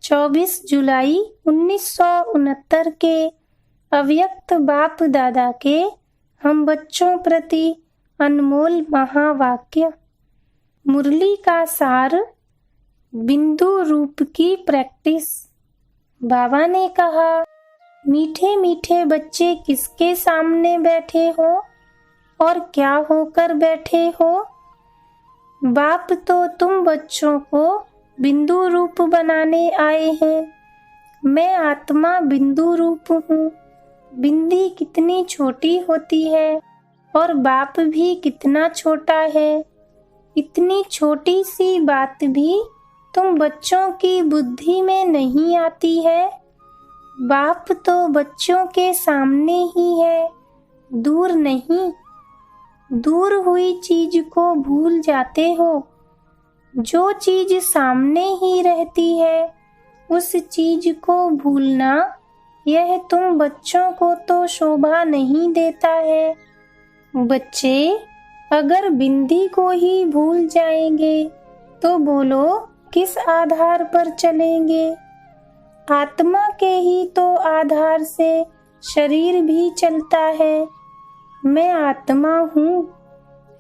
24 जुलाई 1969 के अव्यक्त बाप दादा के हम बच्चों प्रति अनमोल महावाक्य। मुरली का सार, बिंदु रूप की प्रैक्टिस। बाबा ने कहा, मीठे मीठे बच्चे किसके सामने बैठे हो और क्या होकर बैठे हो? बाप तो तुम बच्चों को बिंदु रूप बनाने आए हैं। मैं आत्मा बिंदु रूप हूँ। बिंदी कितनी छोटी होती है और बाप भी कितना छोटा है। इतनी छोटी सी बात भी तुम बच्चों की बुद्धि में नहीं आती है। बाप तो बच्चों के सामने ही है, दूर नहीं। दूर हुई चीज को भूल जाते हो। जो चीज सामने ही रहती है उस चीज को भूलना, यह तुम बच्चों को तो शोभा नहीं देता है। बच्चे अगर बिंदी को ही भूल जाएंगे तो बोलो किस आधार पर चलेंगे? आत्मा के ही तो आधार से शरीर भी चलता है। मैं आत्मा हूँ,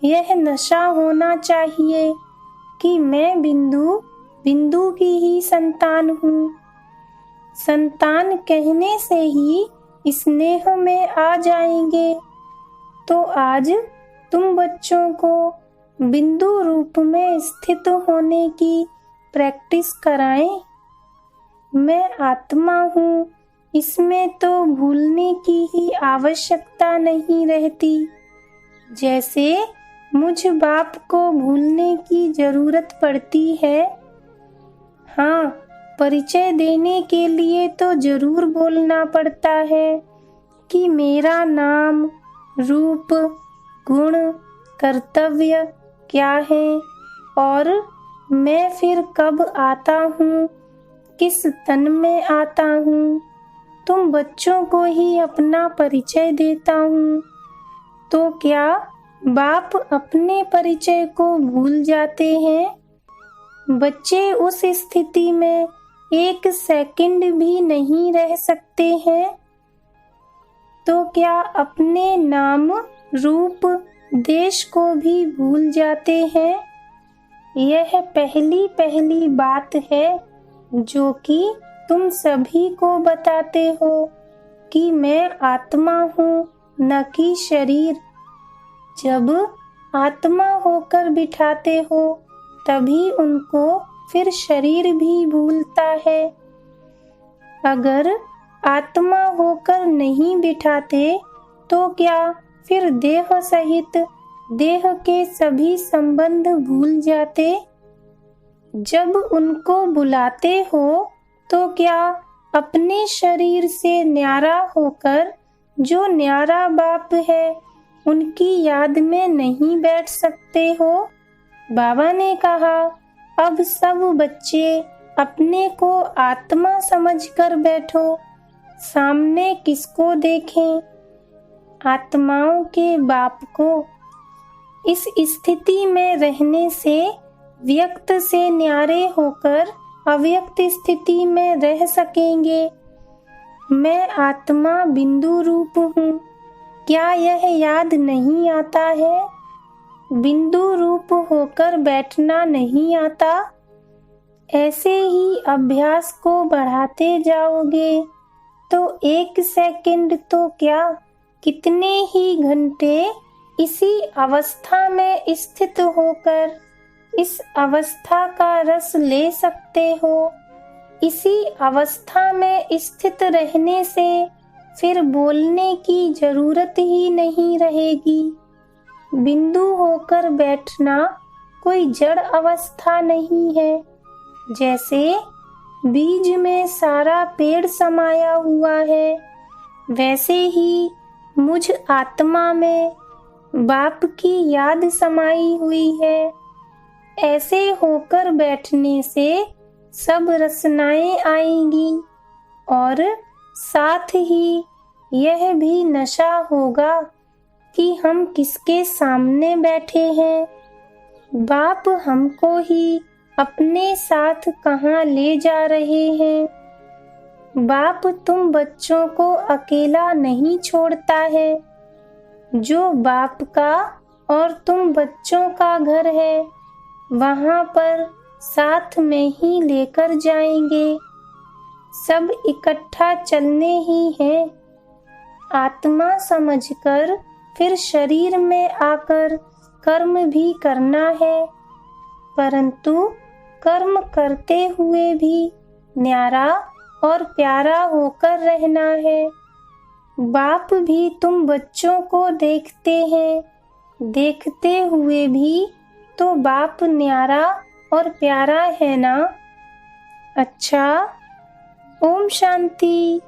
यह नशा होना चाहिए कि मैं बिंदु की ही संतान हूँ। संतान कहने से ही स्नेह में आ जाएंगे। तो आज तुम बच्चों को बिंदु रूप में स्थित होने की प्रैक्टिस कराएं। मैं आत्मा हूँ, इसमें तो भूलने की ही आवश्यकता नहीं रहती। जैसे मुझ बाप को भूलने की जरूरत पड़ती है। हाँ, परिचय देने के लिए तो जरूर बोलना पड़ता है कि मेरा नाम, रूप, गुण, कर्तव्य क्या है और मैं फिर कब आता हूँ, किस तन में आता हूँ। तुम बच्चों को ही अपना परिचय देता हूँ, तो क्या बाप अपने परिचय को भूल जाते हैं? बच्चे उस स्थिति में 1 सेकंड भी नहीं रह सकते हैं। तो क्या अपने नाम, रूप, देश को भी भूल जाते हैं? यह पहली बात है जो कि तुम सभी को बताते हो कि मैं आत्मा हूँ, न कि शरीर। जब आत्मा होकर बिठाते हो तभी उनको फिर शरीर भी भूलता है। अगर आत्मा होकर नहीं बिठाते तो क्या फिर देह सहित देह के सभी संबंध भूल जाते? जब उनको बुलाते हो तो क्या अपने शरीर से न्यारा होकर जो न्यारा बाप है उनकी याद में नहीं बैठ सकते हो? बाबा ने कहा, अब सब बच्चे अपने को आत्मा समझकर बैठो। सामने किसको देखें? आत्माओं के बाप को। इस स्थिति में रहने से व्यक्त से न्यारे होकर अव्यक्त स्थिति में रह सकेंगे। मैं आत्मा बिंदु रूप हूँ, क्या यह याद नहीं आता है? बिंदु रूप होकर बैठना नहीं आता? ऐसे ही अभ्यास को बढ़ाते जाओगे तो 1 सेकंड तो क्या, कितने ही घंटे इसी अवस्था में स्थित होकर इस अवस्था का रस ले सकते हो। इसी अवस्था में स्थित रहने से फिर बोलने की जरूरत ही नहीं रहेगी। बिंदु होकर बैठना कोई जड़ अवस्था नहीं है। जैसे बीज में सारा पेड़ समाया हुआ है, वैसे ही मुझ आत्मा में बाप की याद समाई हुई है। ऐसे होकर बैठने से सब रसनाएं आएंगी और साथ ही यह भी नशा होगा कि हम किसके सामने बैठे हैं। बाप हमको ही अपने साथ कहाँ ले जा रहे हैं। बाप तुम बच्चों को अकेला नहीं छोड़ता है। जो बाप का और तुम बच्चों का घर है, वहाँ पर साथ में ही लेकर जाएंगे। सब इकट्ठा चलने ही हैं। आत्मा समझकर फिर शरीर में आकर कर्म भी करना है, परंतु कर्म करते हुए भी न्यारा और प्यारा होकर रहना है। बाप भी तुम बच्चों को देखते हैं, देखते हुए भी तो बाप न्यारा और प्यारा है ना। अच्छा, ओम शांति।